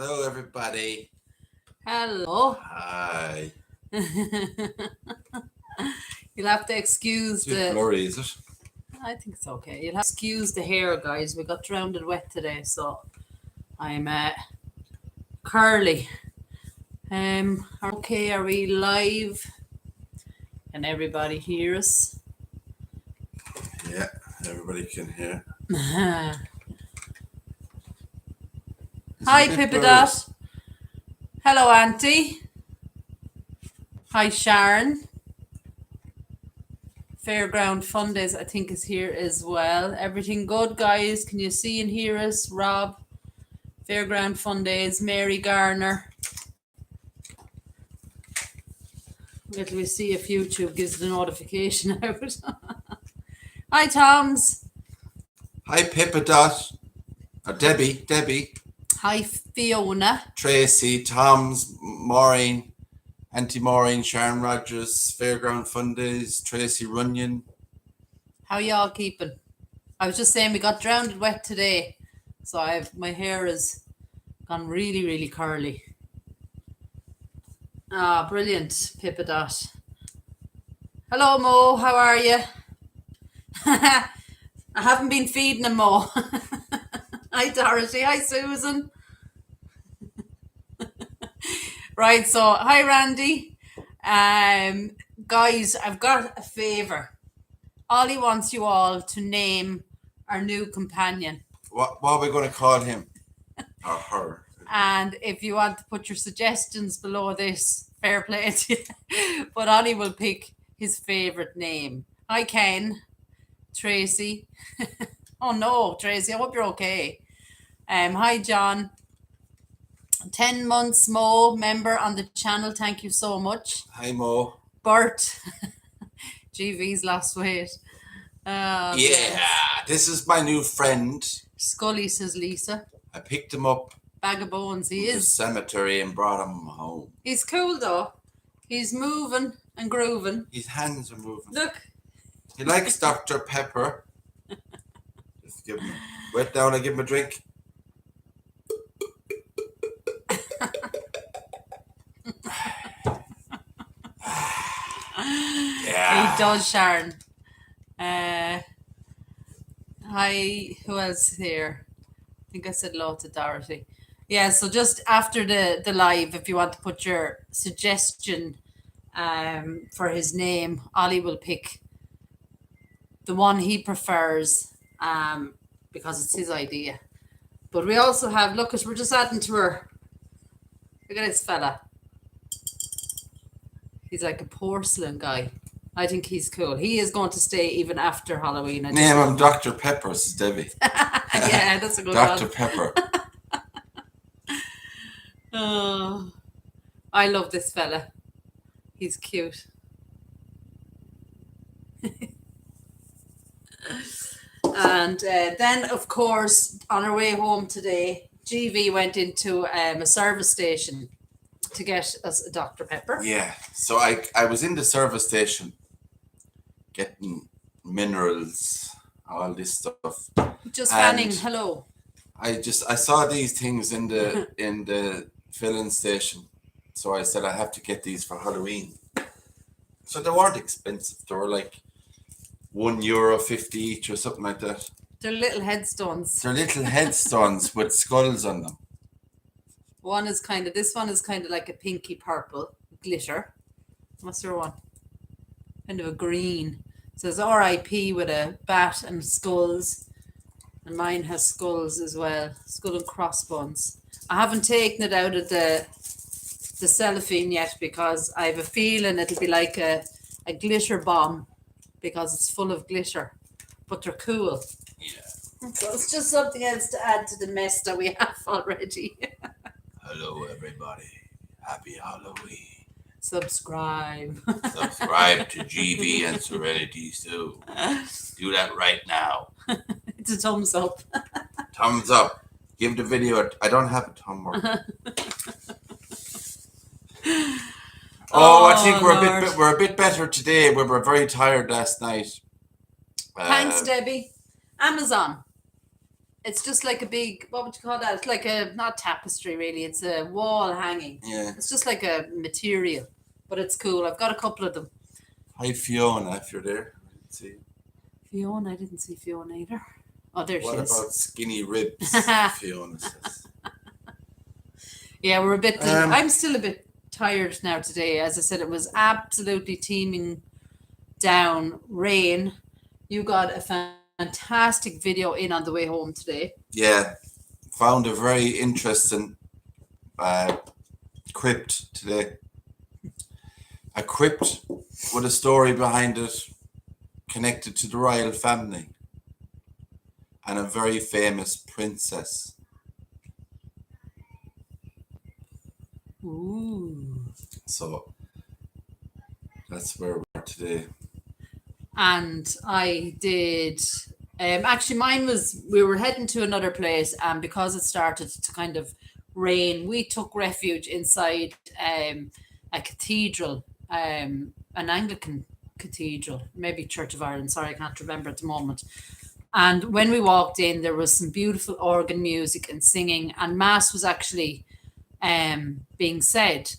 Hello, everybody. Hello. Hi. You'll have to excuse It's a bit blurry, is it? I think it's okay. You'll have to excuse the hair, guys. We got drowned wet today, so I'm curly. Okay, are we live? Can everybody hear us? Yeah, everybody can hear. Hi, Pippadot. Hello, Auntie. Hi, Sharon. Fairground Fun Days, I think, is here as well. Everything good, guys? Can you see and hear us? Rob, Fairground Fun Days, Mary Garner. Wait till we see if YouTube gives the notification out. Hi, Toms. Hi, Pippadot. Debbie. Hi, Fiona. Tracy, Tom's, Maureen, Auntie Maureen, Sharon Rogers, Fairground Fun Days, Tracy Runyon. How y'all keeping? I was just saying we got drowned wet today, so my hair has gone really, really curly. Ah, brilliant, Pippadot. Hello, Mo. How are you? I haven't been feeding him, Mo. Hi, Dorothy. Hi, Susan. Right, so hi, Randy. Guys, I've got a favour. Ollie wants you all to name our new companion. What are we going to call him? Or her? And if you want to put your suggestions below this, fair play to you. But Ollie will pick his favourite name. Hi, Ken. Tracy. Oh, no, Tracy, I hope you're okay. Hi, John. 10 months, Mo, member on the channel. Thank you so much. Hi, Mo. Bert. GV's lost weight. This is my new friend. Scully, says Lisa. I picked him up. Bag of bones, he from is. the cemetery and brought him home. He's cool, though. He's moving and grooving. His hands are moving. Look. He likes Dr. Pepper. Just give him wet down and give him a drink. Yeah. He does, Sharon. Hi, who else here? I think I said hello to Dorothy. Yeah, so just after the live, if you want to put your suggestion for his name, Ollie will pick the one he prefers because it's his idea. But we also have, look, we're just adding to her. Look at this fella. He's like a porcelain guy. I think he's cool. He is going to stay even after Halloween. Name him Dr. Pepper, says Debbie. Yeah, that's a good Dr. one. Pepper. Oh, I love this fella. He's cute. And then, of course, on our way home today, GV went into a service station to get us a Dr. Pepper. Yeah, so I was in the service station getting minerals, all this stuff. Just Fanning, hello. I saw these things in the in the filling station, so I said I have to get these for Halloween. So they weren't expensive; they were like €1.50 each or something like that. They're little headstones. They're little headstones with skulls on them. This one is kind of like a pinky purple glitter. What's your one? Kind of a green. It says RIP with a bat and skulls. And mine has skulls as well. Skull and crossbones. I haven't taken it out of the cellophane yet because I have a feeling it'll be like a glitter bomb because it's full of glitter. But they're cool. Yeah. So it's just something else to add to the mess that we have already. Hello, everybody. Happy Halloween. Subscribe. Subscribe to GV and Serenity Sue. Do that right now. It's a thumbs up. Thumbs up. Give the video I don't have a thumb mark. I think we're a bit better today. We were very tired last night. Thanks, Debbie. Amazon. It's just like a big, what would you call that? It's like a, not tapestry really, it's a wall hanging. Yeah. It's just like a material, but it's cool. I've got a couple of them. Hi Fiona, if you're there. Let's see. Fiona, I didn't see Fiona either. Oh, there What she is. about skinny ribs? Fiona says. Yeah, we're a bit. Um, I'm still a bit tired now today. As I said, it was absolutely teeming down rain. You got a fantastic video in on the way home today. Yeah, found a very interesting crypt today. A crypt with a story behind it connected to the royal family and a very famous princess. Ooh. So that's where we are today. And I did. Actually, mine was, we were heading to another place, and because it started to kind of rain, we took refuge inside a cathedral, an Anglican cathedral, maybe Church of Ireland. Sorry, I can't remember at the moment. And when we walked in, there was some beautiful organ music and singing, and mass was actually being said.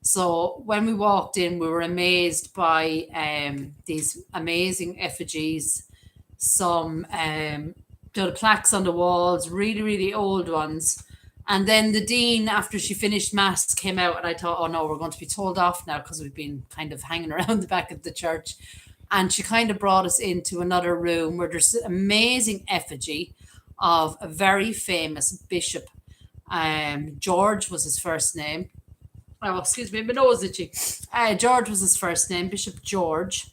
So when we walked in, we were amazed by these amazing effigies, some the plaques on the walls, really, really old ones. And then the dean, after she finished mass, came out, and I thought, oh no, we're going to be told off now because we've been kind of hanging around the back of the church. And she kind of brought us into another room where there's an amazing effigy of a very famous bishop. George was his first name. Oh, excuse me, my nose itchy. George was his first name, Bishop George.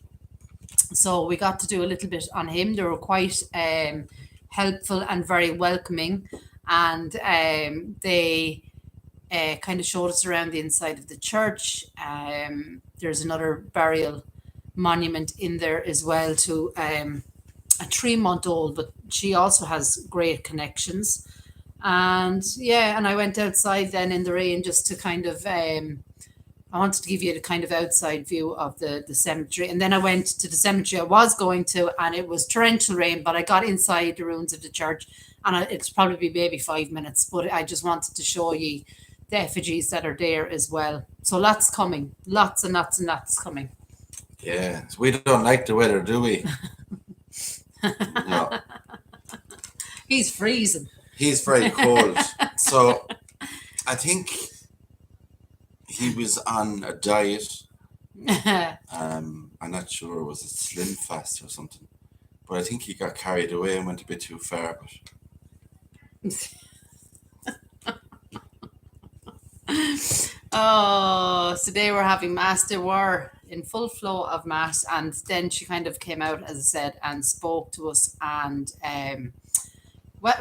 So we got to do a little bit on him. They were quite helpful and very welcoming. And they kind of showed us around the inside of the church. There's another burial monument in there as well to a 3-month-old, but she also has great connections. And yeah, and I went outside then in the rain just to kind of I wanted to give you the kind of outside view of the cemetery. And then I went to the cemetery I was going to, and it was torrential rain, but I got inside the ruins of the church, and it's probably be maybe 5 minutes, but I just wanted to show you the effigies that are there as well. So lots coming, lots and lots and lots coming. Yeah, we don't like the weather, do we? No. He's freezing. He's very cold. So I think he was on a diet. I'm not sure, was it Slim Fast or something? But I think he got carried away and went a bit too far. Oh, so they were having mass. They were in full flow of mass, and then she kind of came out, as I said, and spoke to us, and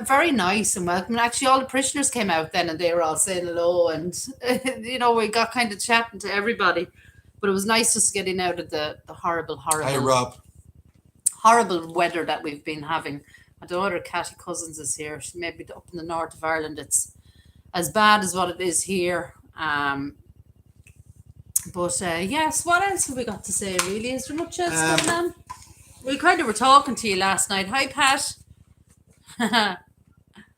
very nice and welcoming. Actually, all the parishioners came out then, and they were all saying hello, and we got kind of chatting to everybody. But it was nice just getting out of the horrible Hi, Rob. horrible weather that we've been having. I don't know whether Catty Cousins is here. She may be up in the north of Ireland. It's as bad as what it is here. But yes, what else have we got to say, really? Is there much else going on? We kind of were talking to you last night. Hi, Pat.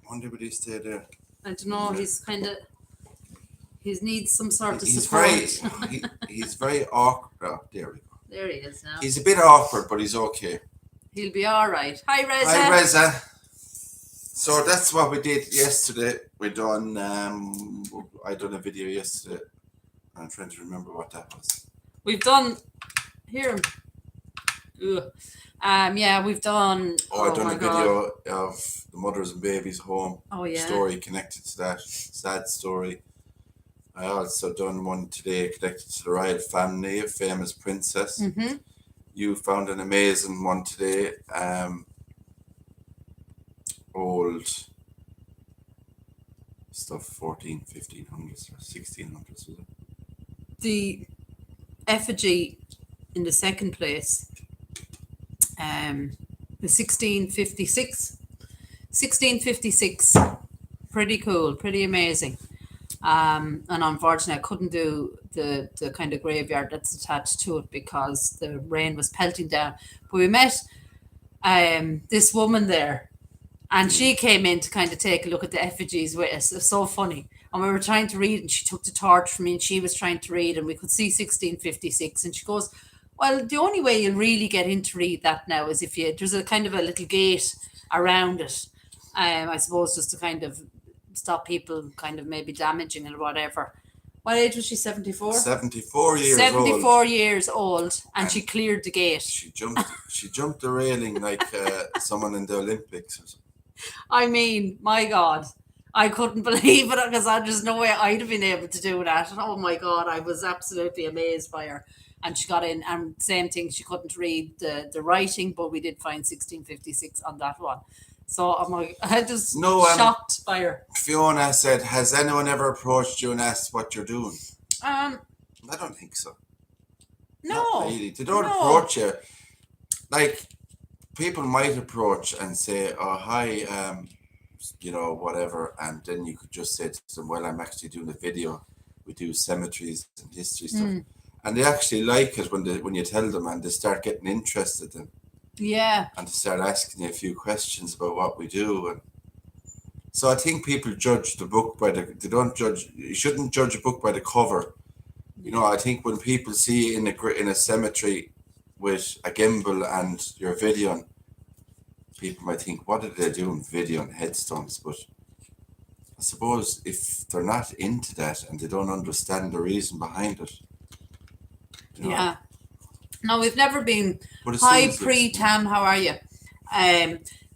Wonder would he stay there? I don't know. He's kind of... He needs some sort of He's support. he's very awkward. Oh, there we go. There he is now. He's a bit awkward, but he's okay. He'll be all right. Hi, Reza. Hi, Reza. So that's what we did yesterday. I done a video yesterday. I'm trying to remember what that was. We've done... Here. Ugh. Yeah, we've done... I done a video of the mothers and babies home. Oh, yeah. Story connected to that. Sad story. I also done one today connected to the royal family, a famous princess. Mm-hmm. You found an amazing one today. Old stuff, 1500s or 1600s, was it? The effigy in the second place, the 1656. Pretty cool, pretty amazing. And unfortunately, I couldn't do the kind of graveyard that's attached to it because the rain was pelting down. But we met this woman there, And she came in to kind of take a look at the effigies with us. It was so funny. And we were trying to read, and she took the torch from me, and she was trying to read, and we could see 1656. And she goes, well, the only way you'll really get in to read that now is if there's a kind of a little gate around it. I suppose just to kind of stop people kind of maybe damaging it or whatever. What age was she? 74? 74 years 74 old. years old, and she cleared the gate. She jumped the railing like someone in the Olympics or something. I mean, my God, I couldn't believe it because there's no way I'd have been able to do that. Oh my God, I was absolutely amazed by her. And she got in, and same thing, she couldn't read the writing, but we did find 1656 on that one. So I'm like, I just shocked by her. Fiona said, has anyone ever approached you and asked what you're doing? I don't think so. No. Not really. They don't approach you. Like, people might approach and say, oh, hi, whatever. And then you could just say to them, well, I'm actually doing a video. We do cemeteries and history stuff. And they actually like it when you tell them, and they start getting interested in. Yeah. And they start asking you a few questions about what we do. And so I think people judge the book you shouldn't judge a book by the cover. I think when people see you in a cemetery with a gimbal and your video, people might think, what are they doing, video and headstones? But I suppose if they're not into that and they don't understand the reason behind it. Yeah. No, we've never been. Hi, Tam, how are you?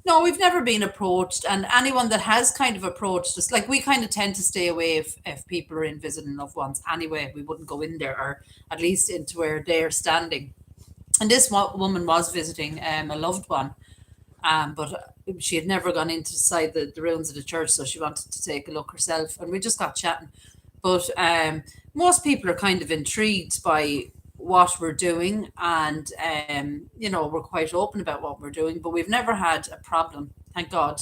No, we've never been approached, and anyone that has kind of approached us, like we kind of tend to stay away if people are in visiting loved ones anyway. We wouldn't go in there, or at least into where they're standing. And this woman was visiting a loved one, but she had never gone inside the ruins of the church, so she wanted to take a look herself, and we just got chatting. But most people are kind of intrigued by what we're doing, and we're quite open about what we're doing, but we've never had a problem, thank God,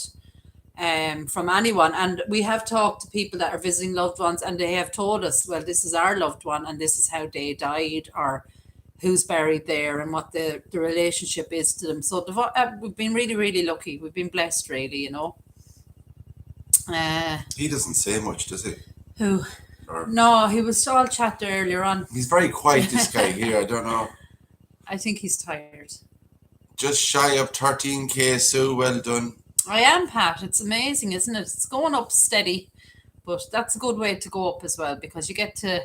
from anyone. And we have talked to people that are visiting loved ones, and they have told us, well, this is our loved one and this is how they died, or who's buried there, and what the relationship is to them. So we've been really, really lucky. We've been blessed, really, He doesn't say much, does he? Who? No, he was all chat there earlier on. He's very quiet, this guy here. I don't know. I think he's tired. Just shy of 13k, Sue. Well done. I am, Pat. It's amazing, isn't it? It's going up steady, but that's a good way to go up as well, because you get to,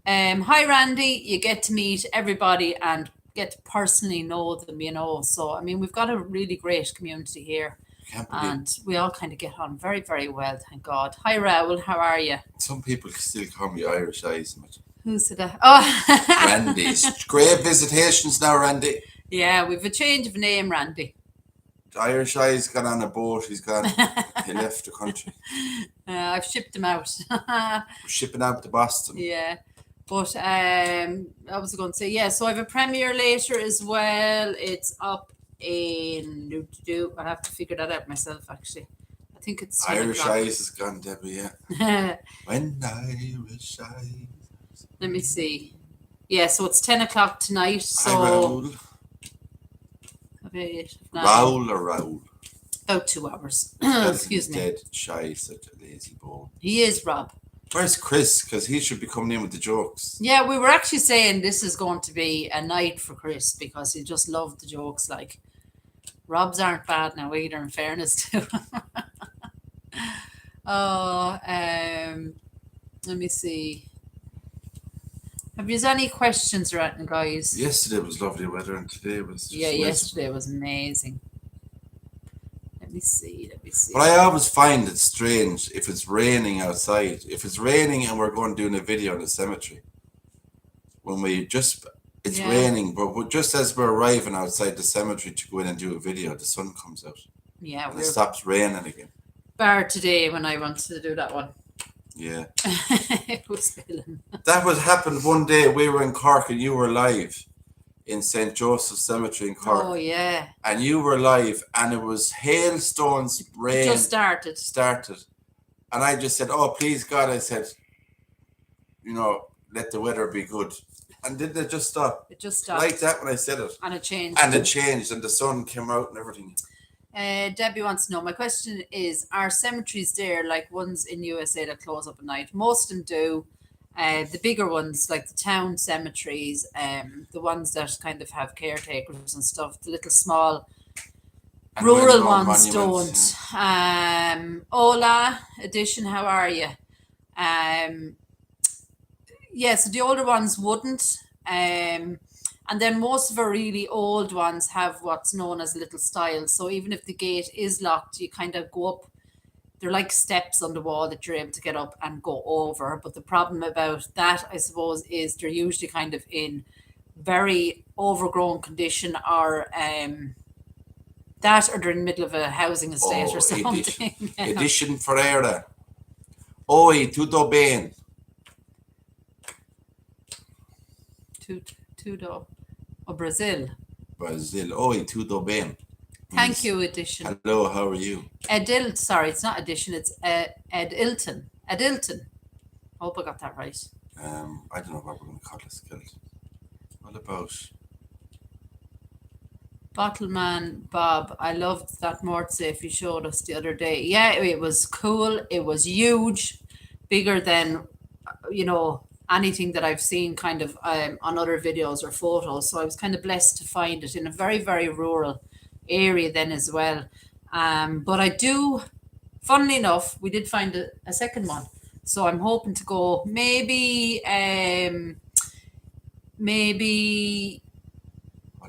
hi Randy, you get to meet everybody and get to personally know them, So, I mean, we've got a really great community here. And we all kind of get on very, very well, thank God. Hi, Raoul, how are you? Some people still call me Irish Eyes. Who's it? Oh, Randy. Great visitations now, Randy. Yeah, we've a change of name, Randy. The Irish Eyes got on a boat. He left the country. I've shipped him out. We're shipping out to Boston. Yeah. But I was going to say, so I have a premiere later as well. It's up in I have to figure that out myself, actually. I think it's Irish Eyes is gone, Debbie. Yeah. When Irish Eyes. Let me see. Yeah, so it's 10 o'clock tonight. So Raoul. Raoul or Raoul? About 2 hours. Excuse me. Dead, shy, such a lazy bone. He is, Rob. Where's Chris? Because he should be coming in with the jokes. Yeah, we were actually saying this is going to be a night for Chris, because he just loved the jokes. Like, Rob's aren't bad now either, in fairness to him. Let me see. Have you any questions or anything, guys? Yesterday was lovely weather, and today was yesterday was amazing. Let me see. But I always find it strange if it's raining outside. If it's raining and we're going doing a video in a cemetery, it's raining, but just as we're arriving outside the cemetery to go in and do a video, the sun comes out. Yeah, and it stops raining again. Bar today when I wanted to do that one. Yeah. It was spilling. That would happen one day. We were in Cork and you were live in St. Joseph's Cemetery in Cork. Oh, yeah. And you were live, and it was hailstones, rain. It just started. And I just said, oh, please, God, I said, let the weather be good. And didn't it just stop? It just stopped. Like that when I said it. And it changed. And it changed, and the sun came out and everything. Debbie wants to know, my question is, are cemeteries there like ones in USA that close up at night? Most of them do. The bigger ones, like the town cemeteries, the ones that kind of have caretakers and stuff, the little small And rural well-known ones monuments, don't. Ola Edition, how are you? Yeah, so the older ones wouldn't. And then most of our really old ones have what's known as little stiles. So even if the gate is locked, you kind of go up. They're like steps on the wall that you're able to get up and go over. But the problem about that, I suppose, is they're usually kind of in very overgrown condition, or that, or they're in the middle of a housing estate or something. Edition Ferreira. Oi, tudo bem? Tudo. Oh, Brazil. Brazil. Oi, tudo bem? Thank you, Edition. Hello, how are you? Sorry, it's not Edition, it's Edilton. Edilton. I hope I got that right. I don't know what we're going to call this guild. What about Bottleman Bob? I loved that Mort safe you showed us the other day. Yeah, it was cool. It was huge, bigger than, anything that I've seen kind of on other videos or photos. So I was kind of blessed to find it in a very, very rural area then as well. But I do, funnily enough, we did find a second one. So I'm hoping to go maybe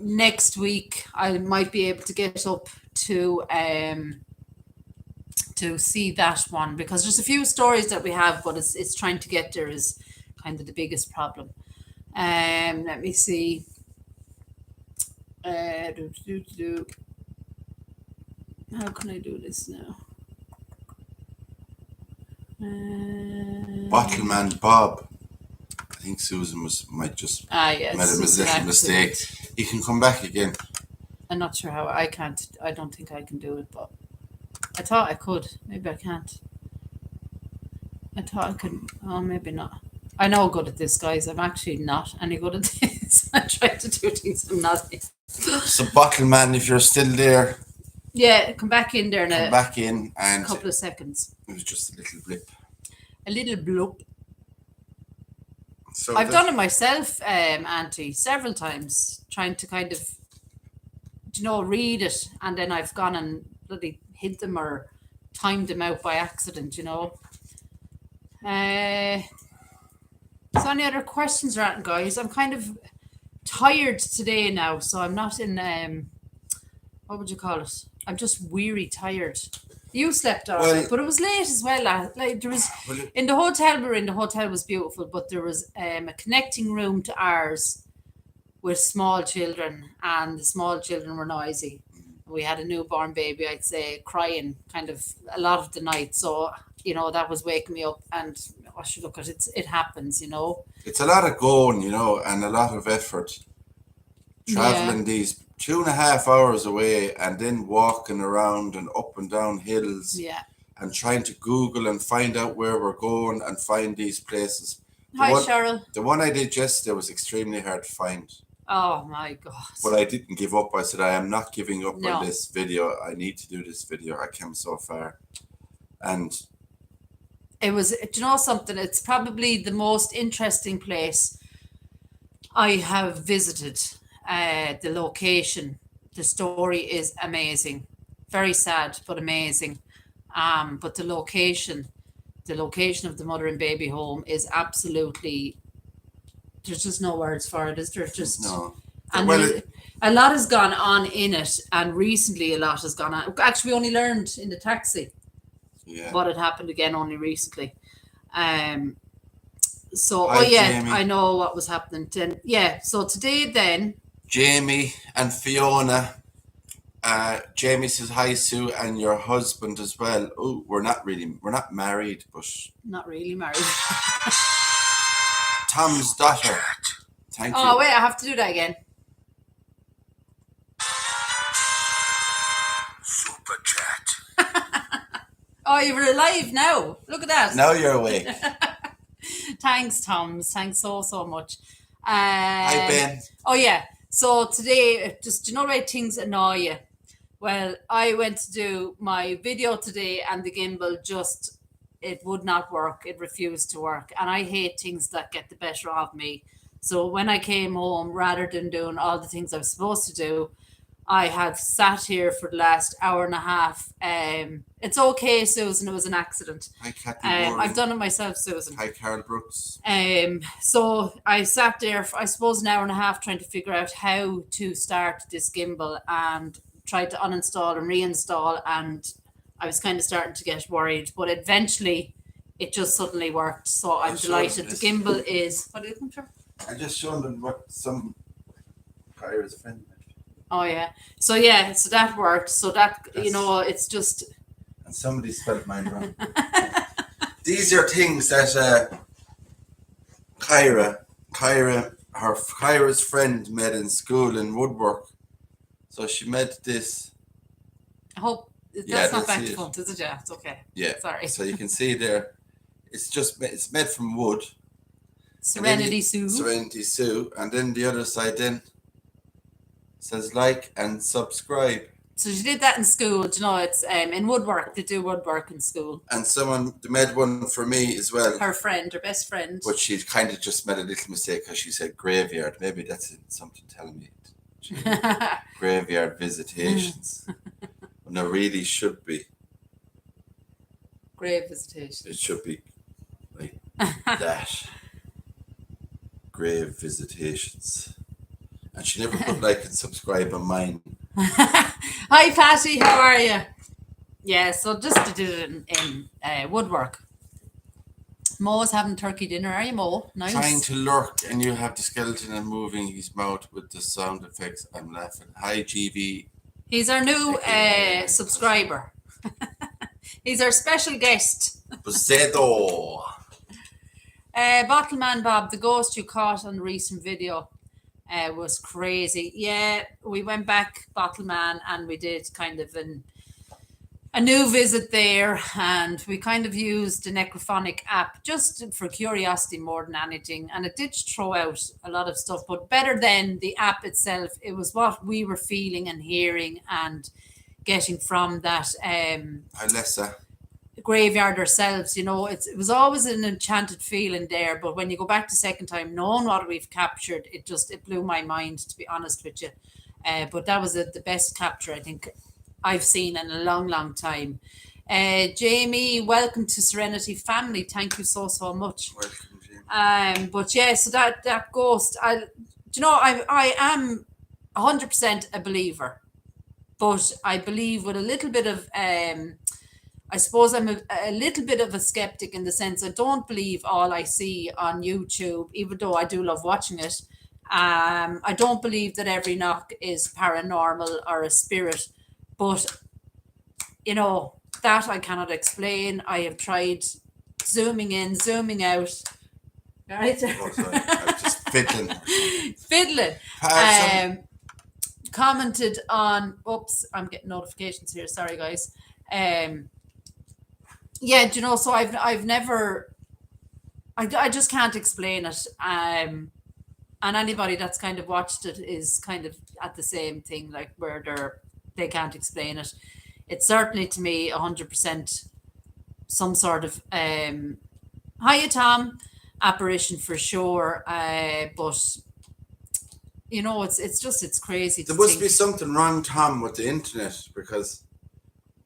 next week. I might be able to get up to see that one, because there's a few stories that we have, but it's trying to get there is kind of the biggest problem. Let me see. How can I do this now? Bottleman Bob? I think Susan might just made a little mistake. You can come back again. I'm not sure how. I don't think I can do it, but I thought I could. Maybe I can't. I thought I could. Oh, maybe not. I know I'm good at this, guys. I'm actually not any good at this. I try to do things I'm not. So, Bottleman, if you're still there, yeah, come back in there now. Come back in and a couple of seconds. It was just a little blip. A little bloop. So I've done it myself, Auntie, several times, trying to kind of, read it, and then I've gone and bloody hid them or timed them out by accident, So any other questions or anything, guys? I'm kind of tired today now, so I'm not in, what would you call it? I'm just weary, tired. You slept all right, but it was late as well. Like there was in the hotel we were in. The hotel was beautiful, but there was a connecting room to ours with small children, and the small children were noisy. We had a newborn baby, I'd say, crying kind of a lot of the night. So that was waking me up, and I should look at it. It happens, It's a lot of going, and a lot of effort traveling these 2.5 hours away, and then walking around and up and down hills, and trying to Google and find out where we're going and find these places. Hi, Cheryl. The one I did yesterday was extremely hard to find. Oh my God. But I didn't give up. I said, I am not giving up on this video. I need to do this video. I came so far. And it was, something? It's probably the most interesting place I have visited. The location, the story is amazing, very sad but amazing. But the location of the mother and baby home is absolutely. There's just no words for it. Is there? Just no. And a lot has gone on in it, and recently a lot has gone on. Actually, we only learned in the taxi. Yeah. But it happened again only recently. So, Jamie. I know what was happening then. Yeah, so today then. Jamie and Fiona. Jamie says hi, Sue, and your husband as well. Oh, we're not married, but not really married. Tom's daughter. Thank you. Oh wait, I have to do that again. Super chat. Oh, you're alive now. Look at that. Now you're awake. Thanks, Toms. Thanks so much. Hi, Ben. Oh yeah. So today, just where things annoy you. Well, I went to do my video today and the gimbal just, it would not work. It refused to work. And I hate things that get the better of me. So when I came home, rather than doing all the things I was supposed to do, I have sat here for the last hour and a half. It's okay, Susan. It was an accident. Hi, Kathy I've done it myself, Susan. Hi, Carol Brooks. So I sat there for, I suppose, an hour and a half trying to figure out how to start this gimbal and tried to uninstall and reinstall, and I was kind of starting to get worried, but eventually it just suddenly worked. So I'm delighted. The gimbal is, what are you looking for? I just showed them what some Kyra's friend. Oh yeah. So yeah, so that worked. So that, you know, it's just. And somebody spelled mine wrong. These are things that Kyra's friend made in school in woodwork. So she made this. I hope that's Yeah, not that's back to it. front, is it? Yeah, it's okay. Yeah. Sorry. So you can see there, it's made from wood. Serenity Sue. Serenity Sue, and then the other side then says like and subscribe. So she did that in school. Do you know, it's in woodwork. They do woodwork in school. And someone made one for me as well. Her friend, her best friend. But she kind of just made a little mistake because she said graveyard. Maybe that's something telling me. Graveyard visitations. No, really should be. Grave visitation. It should be like that. Grave visitations. And she never put like and subscribe on mine. Hi Patty, how are you? Yeah, so just to do it in woodwork. Mo's having turkey dinner, are you, Mo? Nice. Trying to lurk and you have the skeleton and moving his mouth with the sound effects. I'm laughing. Hi GV. He's our new subscriber. He's our special guest. Buzedo. Bottleman Bob, the ghost you caught on the recent video was crazy. Yeah, we went back, Bottleman, and we did kind of a new visit there, and we kind of used the Necrophonic app just for curiosity more than anything, and it did throw out a lot of stuff, but better than the app itself, it was what we were feeling and hearing and getting from that Alessa. graveyard ourselves. You know, it was always an enchanted feeling there, but when you go back the second time knowing what we've captured, it blew my mind, to be honest with you. But that was the best capture I think I've seen in a long time. Jamie, welcome to Serenity family. Thank you so much. Welcome, Jamie. But yeah, so that ghost, I am 100% a believer, but I believe with a little bit of I suppose I'm a little bit of a skeptic in the sense I don't believe all I see on YouTube, even though I do love watching it. I don't believe that every knock is paranormal or a spirit, but you know, that I cannot explain. I have tried zooming in, zooming out. Right? Oh, sorry. I'm just fiddling. Fiddling. Commented on, oops, I'm getting notifications here. Sorry, guys. Yeah, do you know, so I've never, I just can't explain it. And anybody that's kind of watched it is kind of at the same thing, like where they can't explain it. It's certainly to me 100% some sort of hiya Tom apparition for sure. But you know, it's crazy. There must be something wrong, Tom, with the internet, because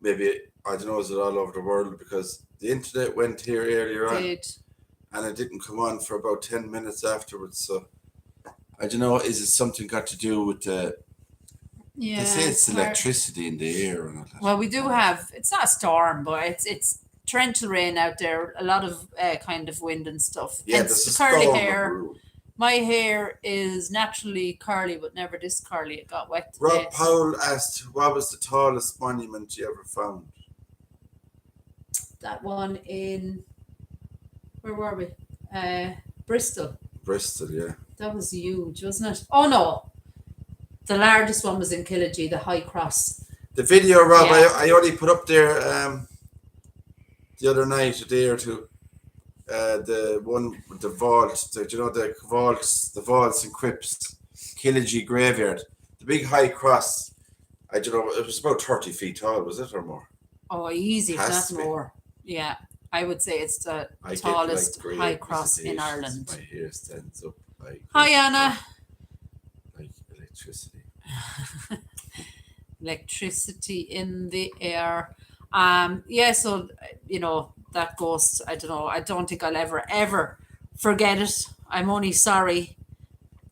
maybe, I don't know, is it all over the world? Because the internet went here earlier on and it didn't come on for about 10 minutes afterwards. So I don't know, is it something got to do with the, yeah, they say it's electricity in the air and all that. Well, we do have, it's not a storm, but it's torrential rain out there, a lot of kind of wind and stuff. Yeah, hence there's the a curly storm hair. of My hair is naturally curly, but never this curly. It got wet today. Rob Powell asked, what was the tallest monument you ever found? That one in, where were we? Bristol. Bristol, yeah. That was huge, wasn't it? Oh no, the largest one was in Killegee, the High Cross. The video, Rob, Yeah. I only put up there the other night, a day or two. The one with the vault, the vaults and crypts, Killegee graveyard, the big high cross. I don't know. It was about 30 feet tall, was it, or more? Oh, easy, if Has not to be. more. Yeah, I would say it's the I tallest get, like, high great cross in visitations. Ireland. My hair stands up. Hi, Anna. Like electricity. Electricity in the air. Yeah, so that ghost, I don't know. I don't think I'll ever forget it. I'm only sorry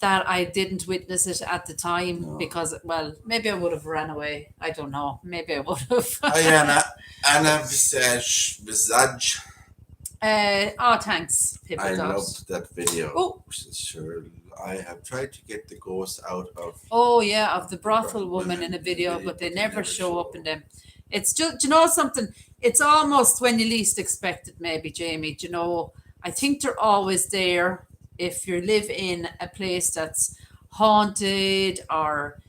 that I didn't witness it at the time No. because, well, maybe I would have ran away. I don't know. Maybe I would have. Hi, Anna. Anna Visage. Oh, thanks, Pippa I Dot. loved that video. Oh. Sure, I have tried to get the ghost out of. Oh yeah, of the brothel woman in a video, but they never show up in them. It's just, do you know something? It's almost when you least expect it, maybe, Jamie. Do you know, I think they're always there if you live in a place that's haunted or,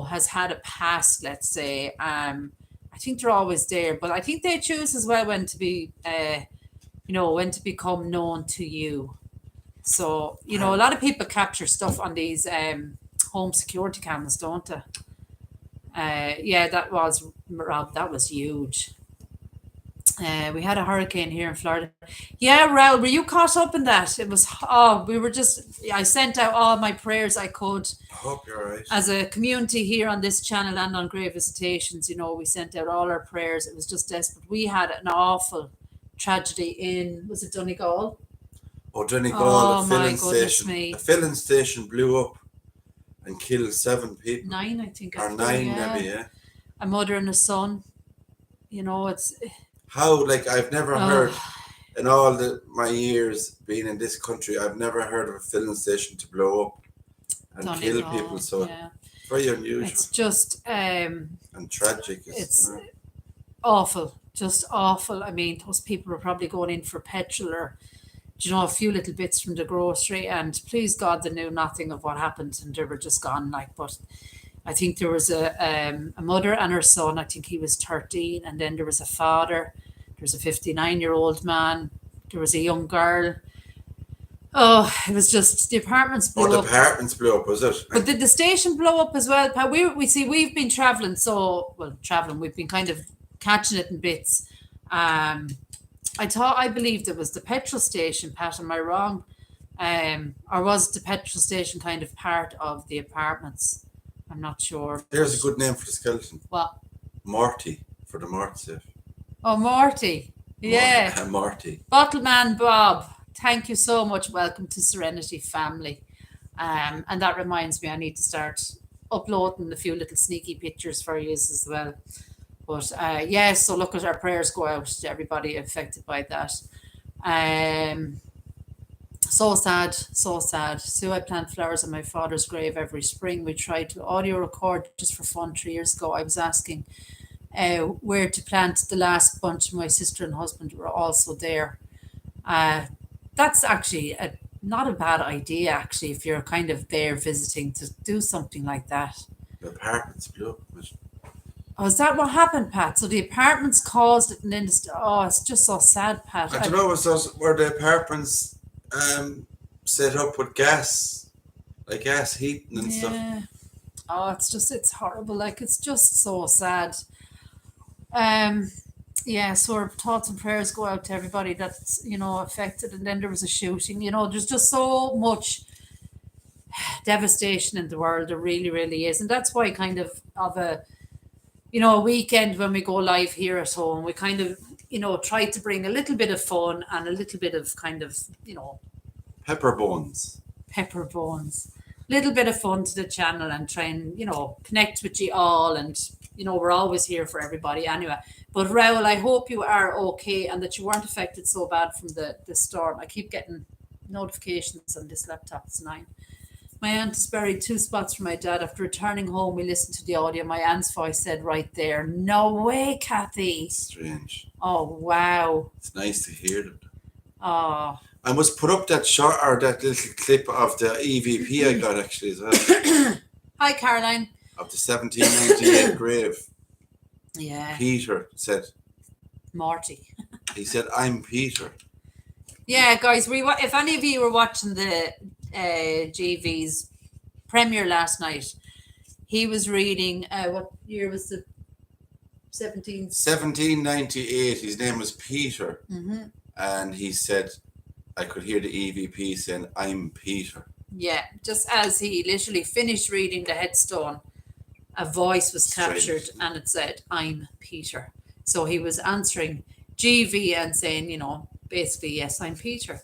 has had a past, let's say. I think they're always there, but I think they choose as well when to be, when to become known to you. So, a lot of people capture stuff on these home security cameras, don't they? Yeah, that was, Rob, that was huge. We had a hurricane here in Florida. Yeah, Raul, were you caught up in that? It was, I sent out all my prayers I could. I hope you're all right. As a community here on this channel and on Grave Visitations, we sent out all our prayers. It was just desperate. We had an awful tragedy in, was it Donegal? Oh, Donegal, Oh, a my filling goodness station. me. A filling station blew up and killed 7 people. 9, I think. Or 9, maybe, yeah. A mother and a son. It's... How, like, I've never heard, in all my years being in this country, I've never heard of a filling station to blow up and kill people. So, very unusual. It's just... and tragic. It's awful. Just awful. I mean, those people were probably going in for petrol or, a few little bits from the grocery, and please God, they knew nothing of what happened, and they were just gone. But I think there was a mother and her son. I think he was 13, and then there was a father. There was a 59-year-old man. There was a young girl. Oh, it was just the apartments blew up. Oh, the apartments blew up, was it? But did the station blow up as well? We've been traveling, we've been kind of catching it in bits. I believed it was the petrol station, Pat, am I wrong? Or was the petrol station kind of part of the apartments? I'm not sure. There's a good name for the skeleton. What? Morty, for the Morty. Oh, Morty. Yeah. Morty. Bottleman Bob, thank you so much. Welcome to Serenity family. And that reminds me, I need to start uploading a few little sneaky pictures for you as well. But so look, at our prayers go out to everybody affected by that. So sad, so sad. Sue, I plant flowers on my father's grave every spring. We tried to audio record just for fun 3 years ago. I was asking where to plant the last bunch. My sister and husband were also there. That's actually not a bad idea, actually, if you're kind of there visiting, to do something like that. The apartments blew up. Oh, is that what happened, Pat? So the apartments caused it, and then it's just so sad, Pat. I don't know, were the apartments set up with gas, like gas heating and stuff? Oh, it's horrible. Like, it's just so sad. So our thoughts and prayers go out to everybody that's, affected. And then there was a shooting. There's just so much devastation in the world. There really, really is. And that's why kind of a weekend when we go live here at home, we kind of, try to bring a little bit of fun and a little bit of kind of, Pepper bones. Little bit of fun to the channel and try and, connect with you all. And, we're always here for everybody anyway. But Raoul, I hope you are okay and that you weren't affected so bad from the storm. I keep getting notifications on this laptop. It's 9. My aunt is buried 2 spots from my dad. After returning home, we listened to the audio. My aunt's voice said right there. No way, Kathy. Strange. Oh, wow. It's nice to hear them. Oh. I must put up that shot or that little clip of the EVP I got actually as well. Hi, Caroline. Of the 1798 grave. Yeah. Peter said. Morty. He said, I'm Peter. Yeah, guys, if any of you were watching the GV's premiere last night, He was reading, what year was the 17th? 1798. His name was Peter. Mm-hmm. And he said, I could hear the EVP saying, I'm Peter. Yeah, just as he literally finished reading the headstone, a voice was captured and it said, I'm Peter. So he was answering GV and saying, basically, yes, I'm Peter.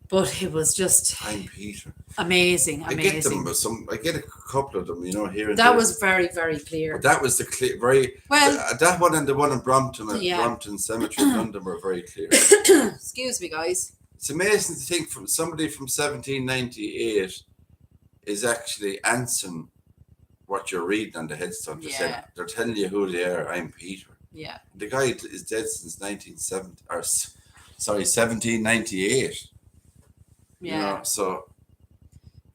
But it was just I'm Peter. amazing. I get them, but I get a couple of them, here and that there. was very, very clear. But that was the clear, very well. That one and the one in Brompton at Yeah. Brompton Cemetery in London were very clear. Excuse me, guys. It's amazing to think from somebody from 1798 is actually answering what you're reading on the headstone. They're telling you who they are. I'm Peter. Yeah. The guy is dead since 1798. Yeah. So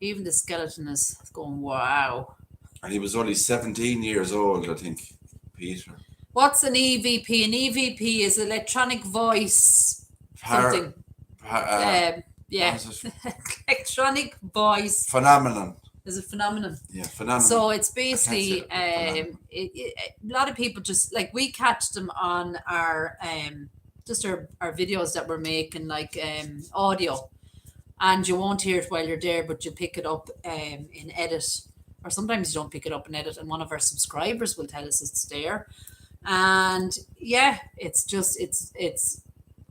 even the skeleton is going, wow. And he was only 17 years old, I think, Peter. What's an EVP? An EVP is electronic voice something. Yeah. Electronic voice Phenomenon. is a phenomenon. Yeah, phenomenon. So it's basically a lot of people just like we catch them on our our videos that we're making like audio, and you won't hear it while you're there, but you pick it up in edit, or sometimes you don't pick it up in edit, and one of our subscribers will tell us it's there, and yeah, it's just it's.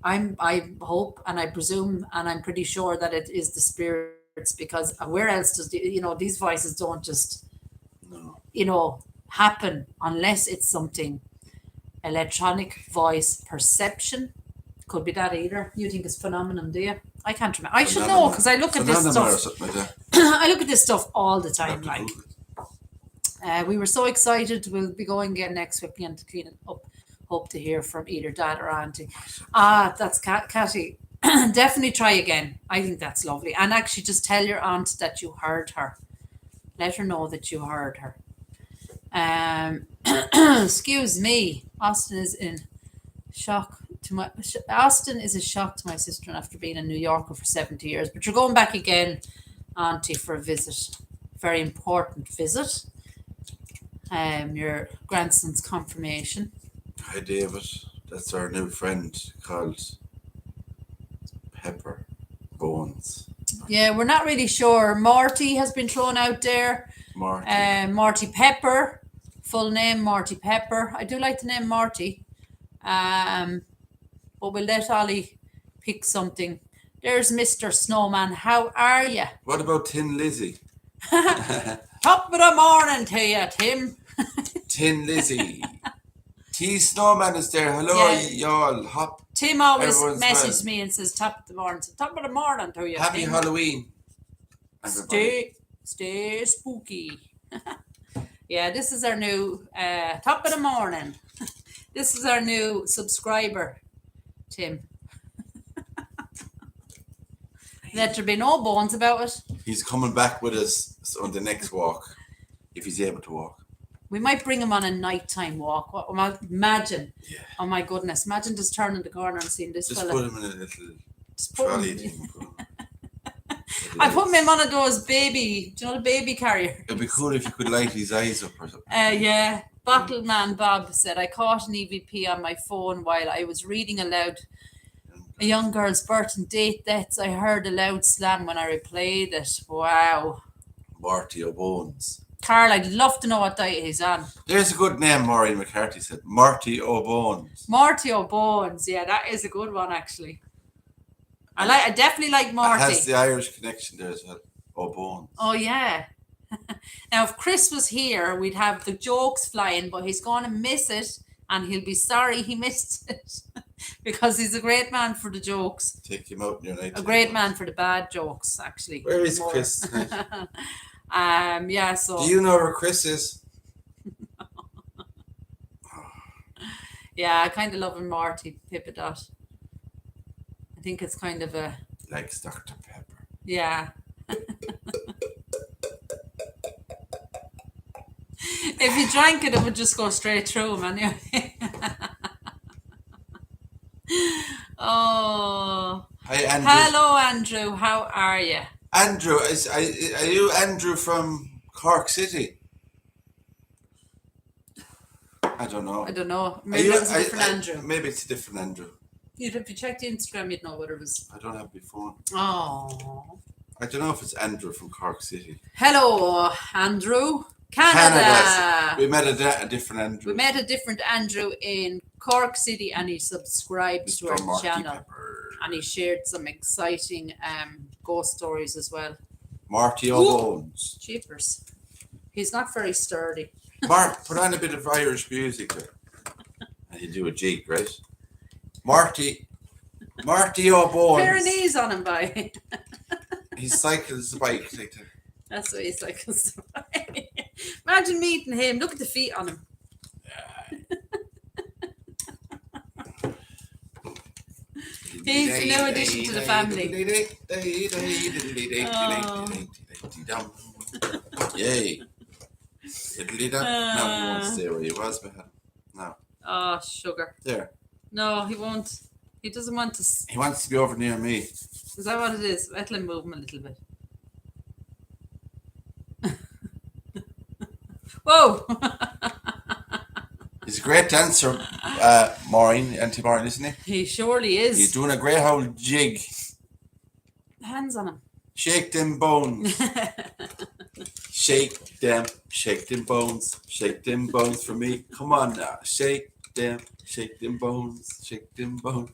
I hope and I presume and I'm pretty sure that it is the spirits, because where else does these voices don't just happen unless it's something electronic voice perception. Could be that either. You think it's phenomenon, do you? I can't remember. I should know because I look at this stuff. Like I look at this stuff all the time. We were so excited. We'll be going again next weekend to clean it up. Hope to hear from either Dad or Auntie. That's Catty. Definitely try again. I think that's lovely. And actually just tell your aunt that you heard her. Let her know that you heard her. Excuse me. Austin is a shock to my sister after being a New Yorker for 70 years. But you're going back again, Auntie, for a visit. Very important visit. Your grandson's confirmation. Hi, David. That's our new friend called Pepper Bones. Yeah, we're not really sure. Morty has been thrown out there. Morty Pepper. Full name, Morty Pepper. I do like the name Morty. But we'll let Ollie pick something. There's Mr. Snowman. How are you? What about Tin Lizzie? Top of the morning to you, Tim. Tin Lizzie. T Snowman is there. Hello, y'all. Hop. Tim always messages me and says top of the morning. So top of the morning to you. Happy Tim. Halloween. Stay spooky. Yeah, this is our new top of the morning. This is our new subscriber, Tim. Let there be no bones about it. He's coming back with us on the next walk, if he's able to walk. We might bring him on a nighttime walk. Imagine. Yeah. Oh my goodness. Imagine just turning the corner and seeing this fella. Just put him in a little trolley thing. I put him in one of those baby, do you know the baby carrier? It'd be cool if you could light his eyes up or something. Yeah. Bottle Man Bob said, I caught an EVP on my phone while I was reading aloud a young girl's birth and date deaths. I heard a loud slam when I replayed it. Wow. Morty O'Bones. Carl, I'd love to know what diet he's on. There's a good name, Maureen McCarthy said. Morty O'Bones. Morty O'Bones. Yeah, that is a good one, actually. I definitely like Morty. It has the Irish connection there as well. O'Bones. Oh, yeah. Now, if Chris was here, we'd have the jokes flying, but he's going to miss it, and he'll be sorry he missed it. Because he's a great man for the jokes. Take him out in your night. A great man for the bad jokes, actually. Where is Chris tonight? Yeah, so. Do you know where Chris is? Yeah, I kind of love him, Morty Pippadot. I think it's kind of a. Likes Dr. Pepper. Yeah. If he drank it, it would just go straight through him anyway. Oh. Hi, Andrew. Hello, Andrew. How are you? Andrew, are you Andrew from Cork City? I don't know. I don't know. Maybe it was a different Andrew. Maybe it's a different Andrew. If you checked Instagram, you'd know what it was. I don't have my phone. Oh. I don't know if it's Andrew from Cork City. Hello, Andrew. Canada. We met a different Andrew. We met a different Andrew in Cork City, and he subscribed to our Morty channel. Pepper. And he shared some exciting ghost stories as well. Morty O'Bones. Jeepers. He's not very sturdy. Mark, put on a bit of Irish music there. And he'll do a jig, right? Morty O'Bones. Pair of knees on him, by. He cycles the bike like that. That's what he cycles by. Imagine meeting him. Look at the feet on him. He's a new addition to the family. Yay. No, he won't stay where he was, but no. Oh, sugar. There. No, he won't. He doesn't want to. He wants to be over near me. Is that what it is? Let him move him a little bit. Whoa! He's a great dancer, Maureen, Auntie Maureen, isn't he? He surely is. He's doing a great old jig. Hands on him. Shake them bones. Shake them bones. Shake them bones for me. Come on now. Shake them bones. Shake them bones.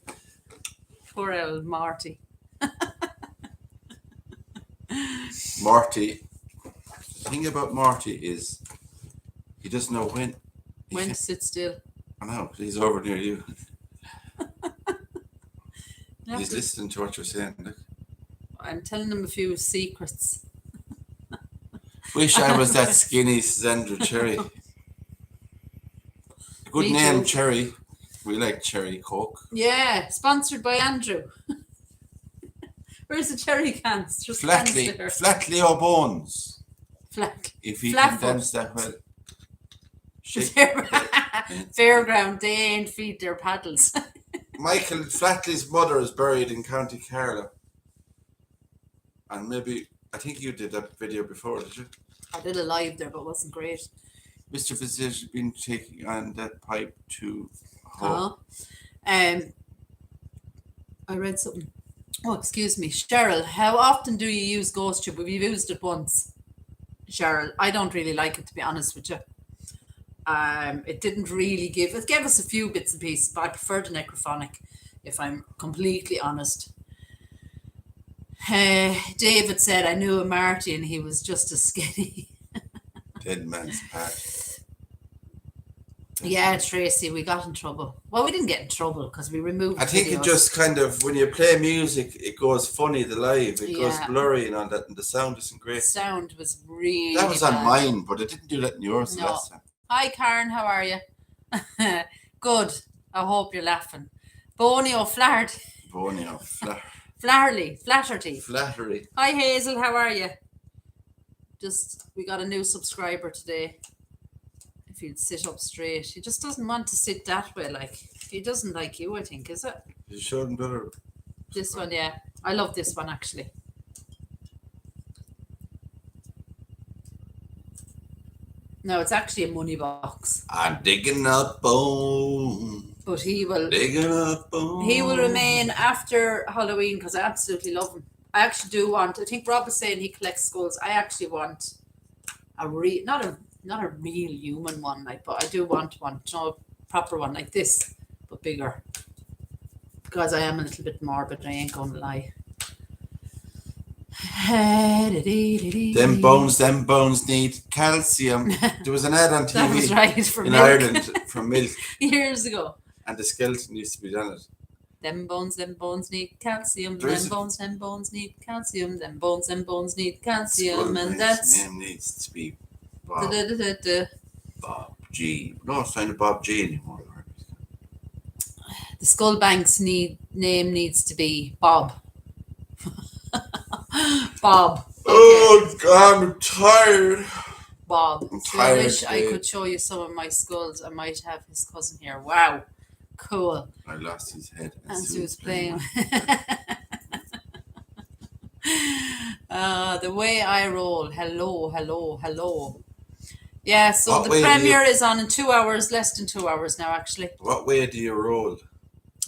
Poor old Morty. Morty. The thing about Morty is he doesn't know when. When to sit still. I know, he's over near you. You He's have to- listening to what you're saying. Look. I'm telling him a few secrets. Wish I was that skinny, says Andrew Cherry. Good Me name, too. Cherry. We like Cherry Coke. Yeah, sponsored by Andrew. Where's the cherry cans? Just cans there. Flatly O'Bones. Flat. If he Flatfoot. can dance that well. Shake- Fairground, they ain't feed their paddles. Michael Flatley's mother is buried in County Carlow. And maybe, I think you did that video before, did you? I did a live there, but it wasn't great. Mr. Physician been taking on that pipe to Huh? I read something. Oh, excuse me. Cheryl, how often do you use Ghost Tube? We've used it once. Cheryl, I don't really like it, to be honest with you. It didn't really it gave us a few bits and pieces, but I prefer the necrophonic, if I'm completely honest. David said, I knew a Marty and he was just as skinny. Dead Man's Park. Yeah, Tracy, we got in trouble. Well, we didn't get in trouble because we removed I think videos. it just kind of, when you play music, it goes funny, the live, it goes Yeah. blurry and all that, and the sound isn't The great. sound was really That was bad. on mine, but it didn't do that in yours No. last time. Hi, Karen, how are you? Good. I hope you're laughing. Boney O'Flaherty. Boney or Flaherty. flattery. Hi, Hazel, how are you? We got a new subscriber today. If you'd sit up straight. He just doesn't want to sit that way, like. He doesn't like you, I think, is it? You showed him better. This one, yeah. I love this one, actually. No, it's actually a money box. I'm digging up bone. But he will Digging up bone. He will remain after Halloween because I absolutely love him. I actually do want. I think Rob was saying he collects skulls. I actually want a not a real human one, like, but I do want one, a proper one like this, but bigger. Because I am a little bit morbid. I ain't gonna lie. Them bones need calcium. There was an ad on TV That was right for in milk. Ireland for milk, Years ago. and the skeleton used to be on it. Them bones need calcium. There is Them bones need calcium. Them bones need calcium. Skull And Knight's that's name needs to be Bob, the Bob G. No, it's not Bob G anymore. Skull Bank's name needs to be Bob. Bob. Oh God, I'm tired. Bob. I'm So I tired wish I today. could show you some of my skulls. I might have his cousin here. Wow. Cool. I lost his head. And Sue's playing. The way I roll. Hello. Yeah, so What the way do premiere is on in 2 hours, less than 2 hours now, actually. What way do you roll?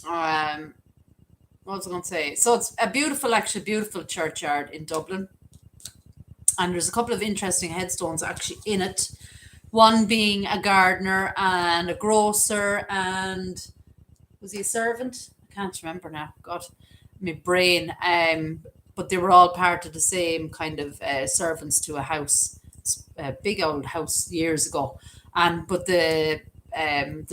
What was I going to say? So it's a beautiful churchyard in Dublin. And there's a couple of interesting headstones actually in it. One being a gardener and a grocer and was he a servant? I can't remember now. God, my brain. But they were all part of the same kind of servants to a house, a big old house years ago. But the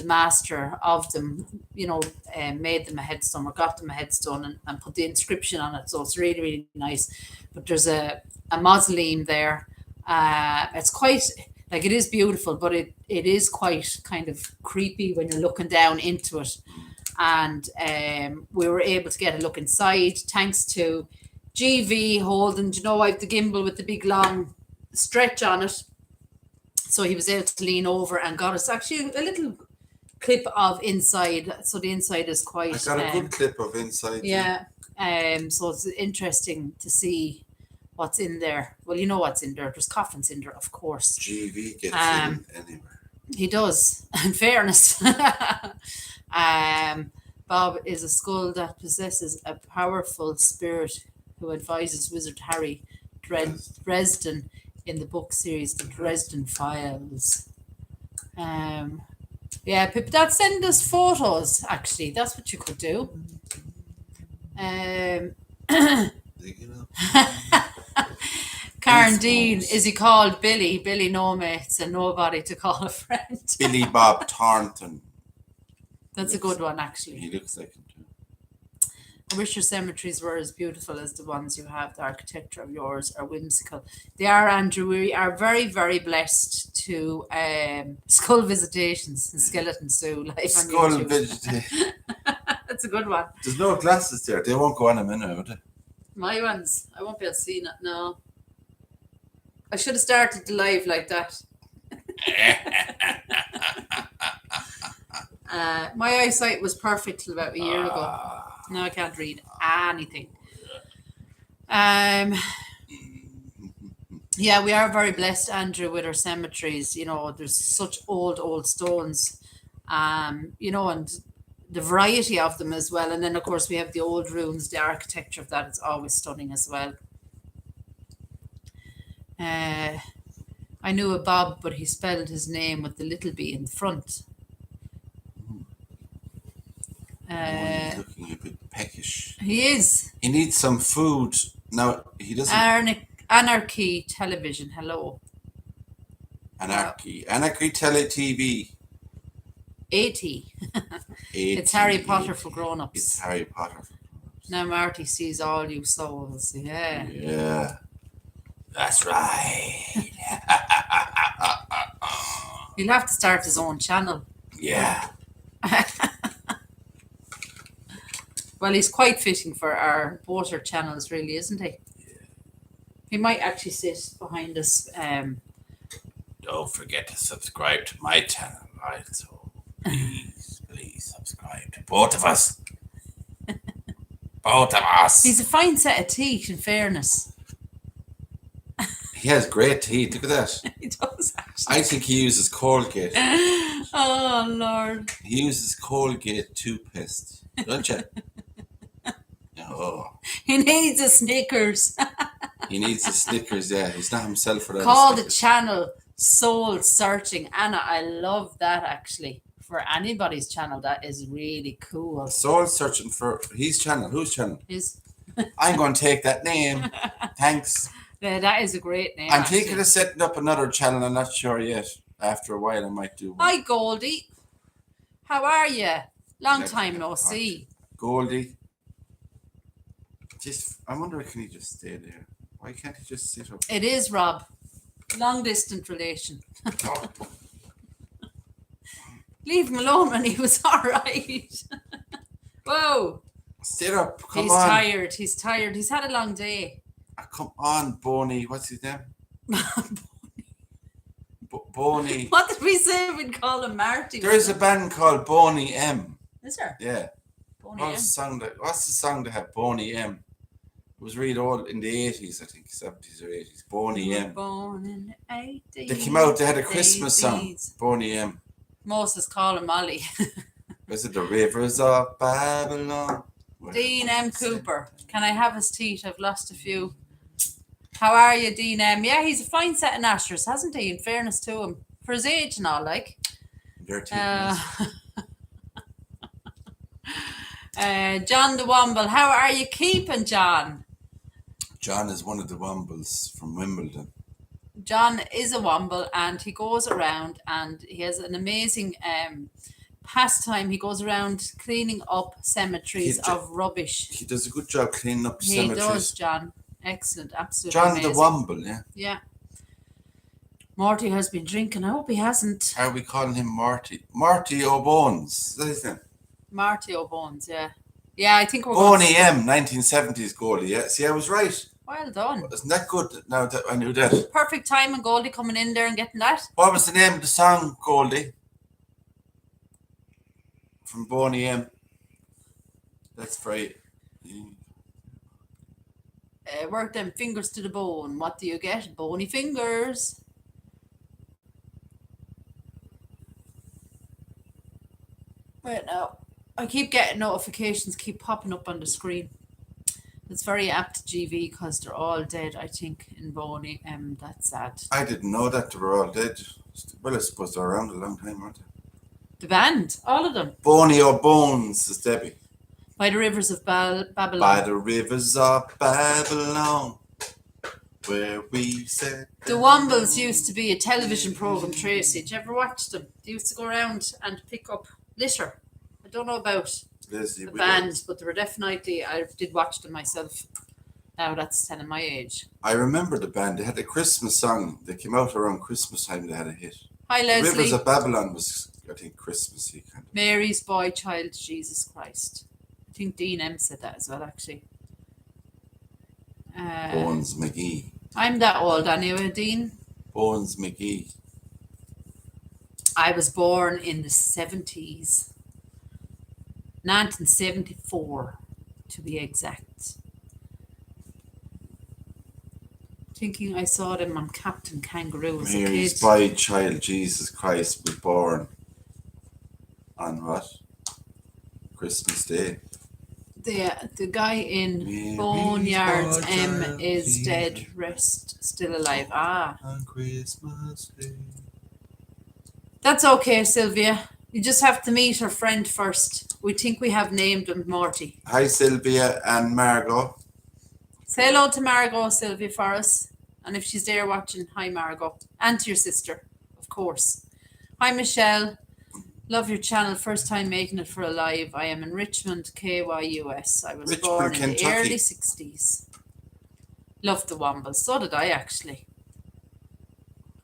master of them, made them a headstone or got them a headstone and put the inscription on it. So it's really, really nice. But there's a mausoleum there. It's quite like it is beautiful, but it is quite kind of creepy when you're looking down into it. And we were able to get a look inside thanks to GV holding, I have the gimbal with the big long stretch on it. So he was able to lean over and got us actually a little clip of inside. So the inside is quite. I got a good clip of inside. Yeah. So it's interesting to see what's in there. Well, you know what's in there. There's coffins in there, of course. GV gets in anywhere. He does, in fairness. Bob is a skull that possesses a powerful spirit who advises Wizard Harry Dresden in the book series The Dresden Files. Yeah, Pip, that send us photos, actually. That's what you could do. Karen Dean, is he called Billy? Billy no mates and nobody to call a friend. Billy Bob Thornton. That's a good one, actually. He looks like him too. I wish your cemeteries were as beautiful as the ones you have. The architecture of yours are whimsical. They are, Andrew. We are very, very blessed to skull visitations and skeleton zoo live Skull on YouTube. vegetation. That's a good one. There's no glasses there. They won't go on a minute, would they? My ones. I won't be able to see it. No. I should have started the live like that. My eyesight was perfect till about a year ago. Now I can't read anything. Yeah, we are very blessed, Andrew, with our cemeteries. There's such old stones, and the variety of them as well. And then, of course, we have the old ruins. The architecture of that is always stunning as well. I knew a Bob, but he spelled his name with the little b in the front. He's looking a bit peckish. He is. He needs some food. No, he doesn't. Anarchy Television, hello. Anarchy TV. 80. It's Harry Potter for grown-ups. It's Harry Potter for grown-ups. Now Marty sees all you souls. Yeah. Yeah. That's right. He'll have to start his own channel. Yeah. Well, he's quite fitting for both our channels, really, isn't he? Yeah. He might actually sit behind us. Don't forget to subscribe to my channel, right? So please subscribe to both of us. Both of us. He's a fine set of teeth, in fairness. He has great teeth. Look at that. He does, actually. I think he uses Colgate. Oh, Lord. He uses Colgate toothpaste. Don't you? Oh. He needs a Snickers. He needs the Snickers, yeah. He's not himself for that. Call the channel Soul Searching. Anna, I love that, actually. For anybody's channel, that is really cool. Soul Searching for his channel. Whose channel? His. I'm going to take that name. Thanks. Yeah, that is a great name. I'm thinking of setting up another channel. I'm not sure yet. After a while, I might do one. Hi, Goldie. How are you? Long time no see. Goldie. I wonder, can he just stay there? Why can't he just sit up? It is, Rob. Long distant relation. Leave him alone when he was all right. Whoa. Sit up. Come He's on. tired. He's tired. He's had a long day. Come on, Boney. What's his name? Boney. What did we say we'd call him? Marty? There is a band called Boney M. Is there? Yeah. Boney M. What's the song they have? Boney M. It was really old in the 80s, I think, 70s or 80s. Boney M. Born in the 80s. They came out, they had a Christmas song, 80s. Boney M. Moses calling Molly. Was it The Rivers of Babylon? Dean M. Cooper. Can I have his teeth? I've lost a few. How are you, Dean M? Yeah, he's a fine set of gnashers, hasn't he? In fairness to him. For his age and all, like. Their teeth. John the Womble. How are you keeping, John? John is one of the Wombles from Wimbledon. John is a Womble and he goes around and he has an amazing pastime. He goes around cleaning up cemeteries of rubbish. He does a good job cleaning up He cemeteries. does, John. Excellent, absolutely John amazing. the Womble, yeah. Yeah. Morty has been drinking. I hope he hasn't. Are we calling him Morty? Morty O'Bones. Is that his name? Marty O'Bones, yeah. Yeah, I think we're Boney M, 1970s goalie. Yeah, see, I was right. Well done. Isn't that good now that I knew that? Perfect time and Goldie coming in there and getting that. What was the name of the song, Goldie? From Boney M. That's right. Work them fingers to the bone. What do you get? Bony fingers. Right now, I keep getting notifications keep popping up on the screen. It's very apt to GV because they're all dead, I think, in Boney. That's sad. I didn't know that they were all dead. Well, I suppose they're around a long time, aren't they? The band, all of them. Boney O'Bones is Debbie. By the rivers of Babylon. By the rivers of Babylon, where we said... The Wombles used to be a television program, Tracy. Did you ever watch them? They used to go around and pick up litter. I don't know about Leslie, the band, but they were definitely, I did watch them myself. Now that's telling my age. I remember the band. They had a Christmas song. They came out around Christmas time. They had a hit. Hi, The Leslie. Rivers of Babylon was, I think, Christmassy kind of. Mary's boy child, Jesus Christ. I think Dean M said that as well, actually. Bones McGee. I'm that old anyway, Dean. Bones McGee. I was born in the 70s. 1974, to be exact. Thinking I saw them on Captain Kangaroo as a Mary's kid. boy child, Jesus Christ, was born on what? Christmas Day. The guy in Mary's Boneyards boy M child, is Jesus dead, rest still alive. Ah, on Christmas Day. that's okay, Sylvia. You just have to meet her friend first. We think we have named him Morty. Hi, Sylvia and Margot. Say hello to Margot, Sylvia, for us. And if she's there watching, hi, Margot. And to your sister, of course. Hi, Michelle. Love your channel. First time making it for a live. I am in Richmond, KYUS. I was Richmond, born in the Kentucky. early 60s. Love the Wombles. So did I, actually.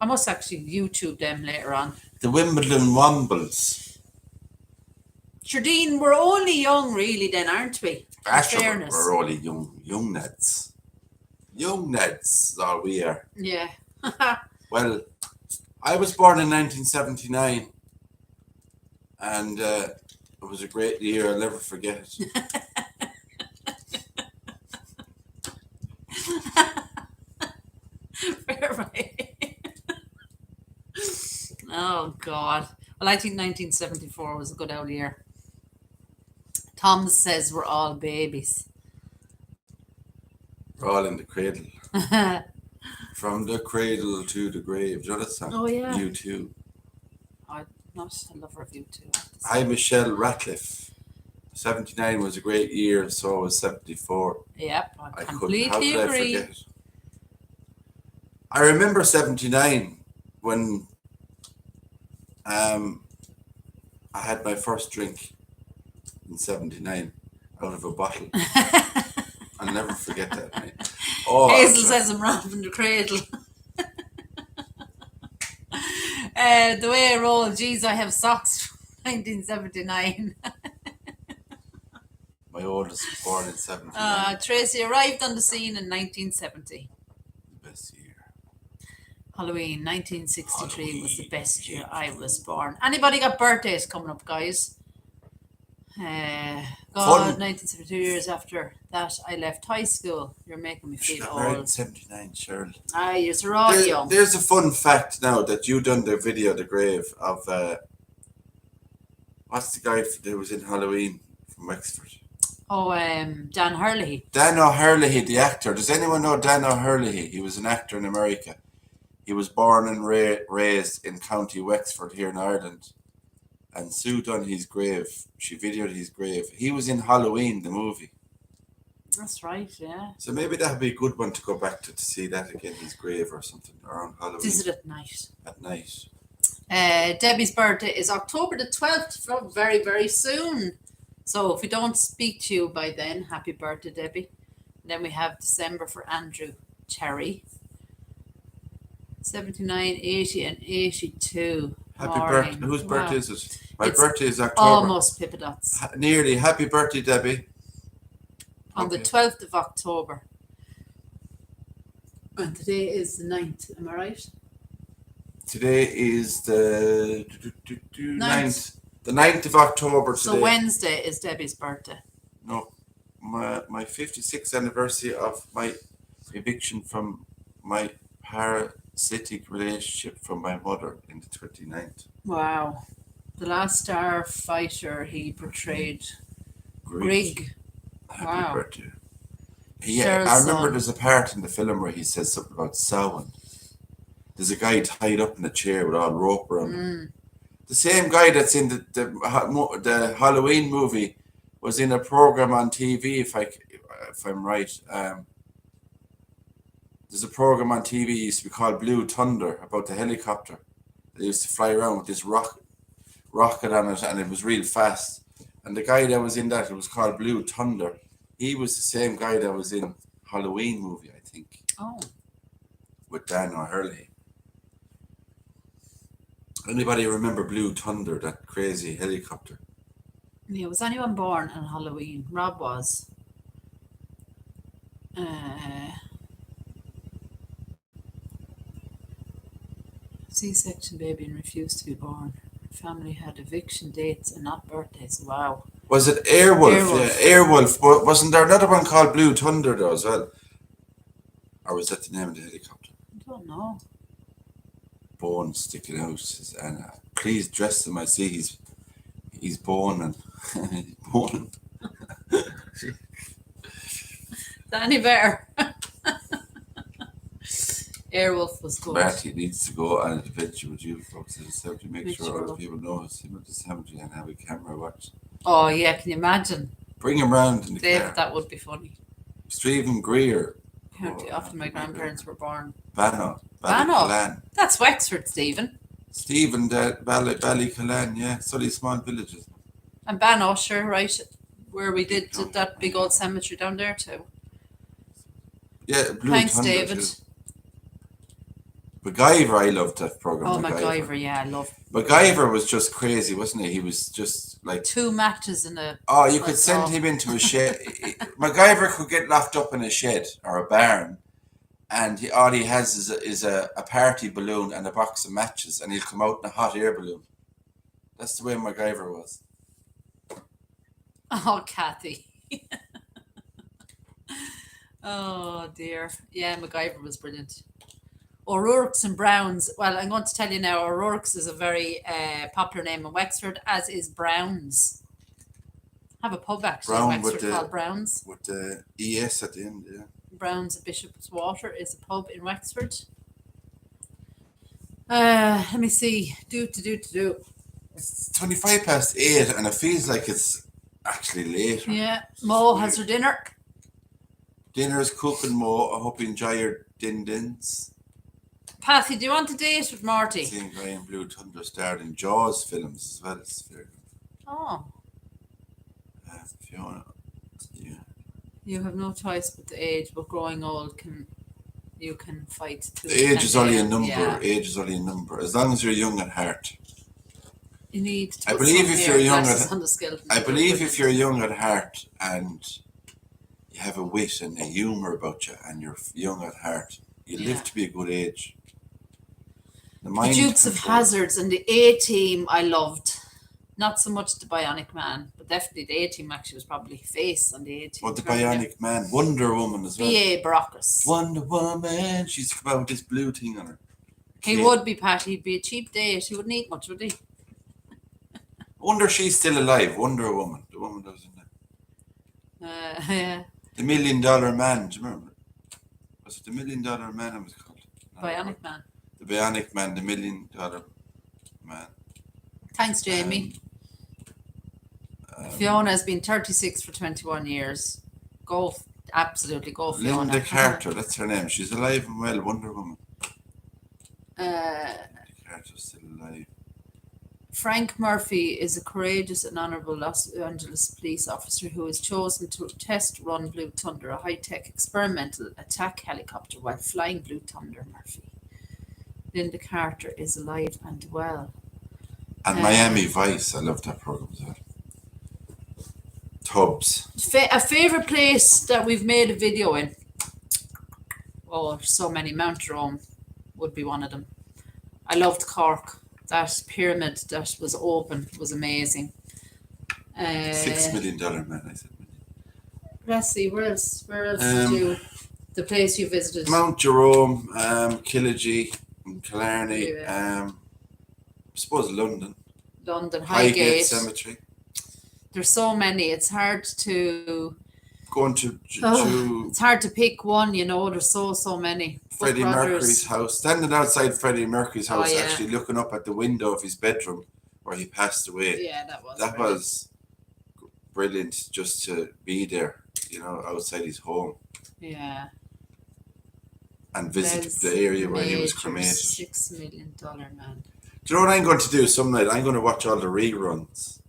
I must actually YouTube them later on. The Wimbledon Wombles. Shardine, we're only young, really, then, aren't we? In Actually, fairness. we're all young Neds. Young Neds is all we are. Yeah. Well, I was born in 1979, and it was a great year. I'll never forget it. Fair right. Oh, God. Well, I think 1974 was a good old year. Tom says we're all babies. We're all in the cradle. From the cradle to the grave. Do you know that song? Oh, yeah. You too. I'm not a lover of you too. Hi, Michelle Ratcliffe. 79 was a great year, so was 74. Yep, I How could completely I agree. forget it? I remember 79 when I had my first drink in 79 out of a bottle. I'll never forget that night. Oh, Hazel says I'm wrong from the cradle. The way I roll, geez, I have socks from 1979. my oldest was born in 79. Tracy arrived on the scene in 1970. The best year. Halloween 1963 was the best year I was born. Anybody got birthdays coming up, guys? God, 1972 years after that, I left high school. You're making me She feel got married in old. 79, Cheryl. You're all young. There's a fun fact now that you done the video, the grave of what's the guy that was in Halloween from Wexford? Oh, Dan Hurley. Dan O'Hurley, the actor. Does anyone know Dan O'Hurley? He was an actor in America. He was born and raised in County Wexford here in Ireland. And Sue done his grave. She videoed his grave. He was in Halloween, the movie. That's right, yeah. So maybe that would be a good one to go back to see that again, his grave or something around Halloween. Is it at night? At night. Debbie's birthday is October the 12th, from very, very soon. So if we don't speak to you by then, happy birthday, Debbie. And then we have December for Andrew Cherry. 79, 80 and 82. Happy birthday. Whose birthday is it? My birthday is October. Almost Pippadots. Nearly. Happy birthday, Debbie. On the 12th of October. And today is the 9th, am I right? Today is the 9th. The 9th of October today. So Wednesday is Debbie's birthday. No. My 56th anniversary of my eviction from my parasitic relationship from my mother in the 29th. Wow. The last star fighter he portrayed, Greg. Happy birthday. Yeah, Cheryl's I remember son. there's a part in the film where he says something about Samhain. There's a guy tied up in a chair with all rope around him. The same guy that's in the Halloween movie was in a program on TV, if I'm right. There's a program on TV used to be called Blue Thunder about the helicopter. They used to fly around with this rocket on it, and it was real fast. And the guy that was in that, it was called Blue Thunder. He was the same guy that was in Halloween movie, I think. Oh. With Dan O'Hurley. Anybody remember Blue Thunder, that crazy helicopter? Yeah, was anyone born on Halloween? Rob was. C-section baby and refused to be born. Family had eviction dates and not birthdays. Wow. Was it Airwolf? Airwolf. Yeah, Airwolf. But wasn't there another one called Blue Thunder though as well? Or was that the name of the helicopter? I don't know. Bone sticking out, says Anna. Please dress him. I see he's born and he's born. Danny Bear. Airwolf was good. Marty needs to go on an adventure with you folks. I just have to make sure other sure. people know it's him at the cemetery and have a camera watch. Oh yeah, can you imagine? Bring him round in the Dave, car. that would be funny. Stephen Greer. After my grandparents were born. Banno. Banno. That's Wexford, Stephen. Stephen, Ballycullen, yeah. Sully small villages. And Banno, sure, right? Where we did that big old cemetery down there too. Yeah, Blue Thanks, Thunder David. too. MacGyver, I loved that program. Oh, MacGyver, yeah, I love. MacGyver was just crazy, wasn't he? He was just like 2 matches in a. oh, you could send him into a shed. MacGyver could get locked up in a shed or a barn, and all he has is a party balloon and a box of matches, and he'll come out in a hot air balloon. That's the way MacGyver was. Oh, Kathy. Oh dear, yeah, MacGyver was brilliant. O'Rourke's and Browns. Well, I'm going to tell you now, O'Rourke's is a very popular name in Wexford, as is Browns. I have a pub actually Brown in Wexford called Browns. With the ES at the end, yeah. Browns at Bishop's Water is a pub in Wexford. Let me see. Do. It's 8:25 and it feels like it's actually later. Yeah, Mo has her dinner. Dinner's cooking, Mo. I hope you enjoy your din-dins. Patty, do you want to date with Morty? Seeing Grey and Blue Thunder starred in Jaws films as well. It's very good. Oh, Fiona, yeah. you have no choice but the age, but growing old you can fight. To The age is only a number. Yeah. Age is only a number. As long as you're young at heart. You need to I put believe some if hair you're young glasses at- on the skeleton. I believe if you're young at heart and you have a wit and a humour about you and you're young at heart, you Yeah. live to be a good age. The Dukes of control. Hazzards and the A-Team I loved. Not so much the Bionic Man, but definitely the A-Team actually was probably face on the A-Team. Or the Bionic Man, Wonder Woman as well. B.A. Baracus. Wonder Woman, she's come out with this blue thing on her. He would be, Pat. He'd be a cheap date. He wouldn't eat much, would he? I wonder if she's still alive. Wonder Woman, the woman that was in there. Yeah. The $1 Million Man, do you remember? Was it the $1 Million Man it was called? Bionic Man. The Bionic Man, the $1 Million Man. Thanks, Jamie. Fiona has been 36 for 21 years. Absolutely go, Fiona. Linda Carter, that's her name. She's alive and well, Wonder Woman. Linda Carter's still alive. Frank Murphy is a courageous and honourable Los Angeles police officer who has chosen to test run Blue Thunder, a high-tech experimental attack helicopter, while flying Blue Thunder. Murphy. Linda Carter is alive and well. And Miami Vice, I love that program as well. Tubbs. A favourite place that we've made a video in. Oh, so many. Mount Jerome would be one of them. I loved Cork. That pyramid that was open was amazing. $6 Million Man, I said. Let's see, where else did you, the place you visited? Mount Jerome, Killegee, and Killarney, Yeah. I suppose London. London, Highgate Highgate. Cemetery. There's so many. It's hard to Going to it's hard to pick one, you know. There's so many. Freddie Mercury's house. Standing outside Freddie Mercury's house, yeah. actually looking up at the window of his bedroom where he passed away. Yeah, that was. That brilliant. was brilliant just to be there, you know, outside his home Yeah. and visit That's the area where he was major. cremated. $6 million man. Do you know what I'm going to do some night? I'm going to watch all the reruns.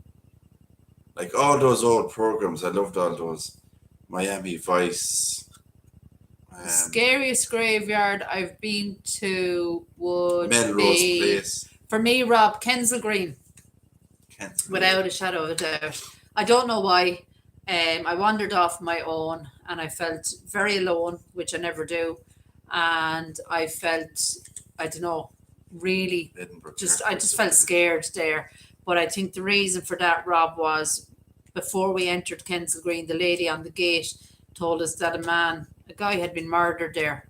Like all those old programs. I loved all those. Miami Vice. The scariest graveyard I've been to would Melrose be, Place. for me, Rob, Kensal Green, Kensal. without a shadow of a doubt. I don't know why. I wandered off my own and I felt very alone, which I never do. And I felt, I don't know, really Edinburgh I just felt scared there. But I think the reason for that, Rob, was before we entered Kensal Green, the lady on the gate told us that a guy had been murdered there.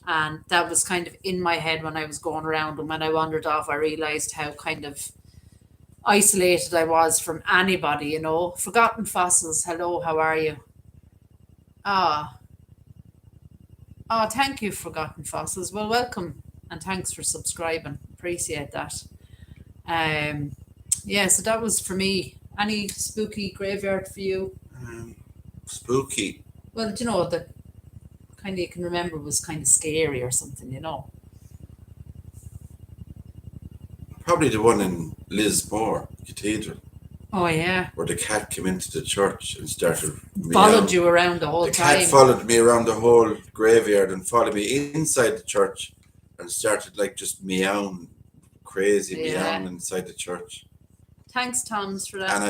And that was kind of in my head when I was going around. And when I wandered off, I realised how kind of isolated I was from anybody, you know. Forgotten Fossils, hello, how are you? Thank you, Forgotten Fossils. Well, welcome and thanks for subscribing. Appreciate that. Yeah, so that was for me. Any spooky graveyard for you? Spooky. Well, you know, the kind of you can remember was kind of scary or something, you know. Probably the one in Lismore Cathedral, Oh yeah, where the cat came into the church and started followed you around the whole The time. cat followed me around the whole graveyard and followed me inside the church and started like just meowing, crazy meowing inside the church. Thanks, Toms, for that. And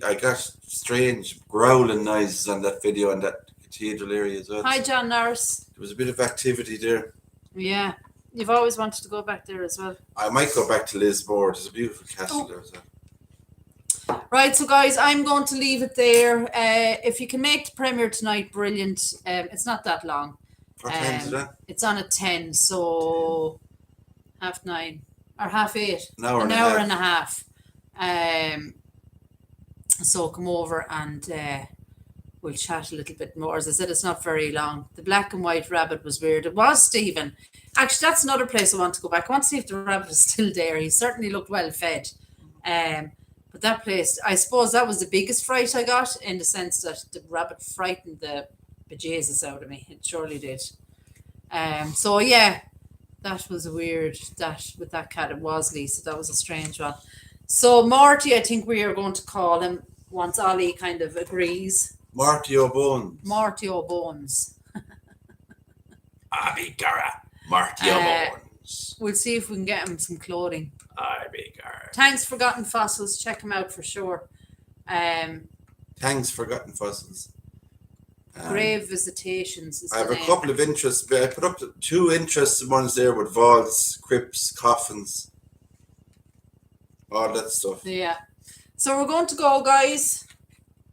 I got strange growling noises on that video in that cathedral area as well. Hi, John Norris. There was a bit of activity there. Yeah, you've always wanted to go back there as well. I might go back to Lismore. There's a beautiful castle there as well. Right, so guys, I'm going to leave it there. If you can make the premiere tonight, brilliant. It's not that long. What time is it at? It's on at 10, so 9:30 or 8:30. An hour and a half. So come over and we'll chat a little bit more. As I said, it's not very long. The black and white rabbit was weird. It was Stephen. Actually, that's another place I want to go back. I want to see if the rabbit is still there. He certainly looked well fed. But that place, I suppose that was the biggest fright I got, in the sense that the rabbit frightened the bejesus out of me. It surely did. So yeah, that was weird. That with that cat, it was Lisa. That was a strange one. So Morty, I think we are going to call him once Ollie kind of agrees. Morty O'Bones. Morty O'Bones. Abby Gara. Morty O'Bones. We'll see if we can get him some clothing. Abby Gara. Thanks, Forgotten Fossils. Check him out for sure. Thanks, Forgotten Fossils. Grave Visitations is I have the a name. couple of interests. I put up 2 interesting ones there with vaults, crypts, coffins, all that stuff. Yeah. So we're going to go, guys.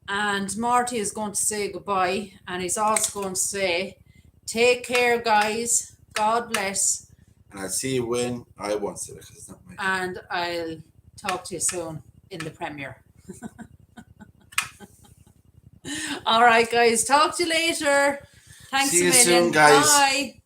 And Morty is going to say goodbye. And he's also going to say, take care, guys. God bless. And I'll see you when I won't say it because it's not my. And I'll talk to you soon in the premiere. All right, guys. Talk to you later. Thanks See a you million. soon, guys. Bye.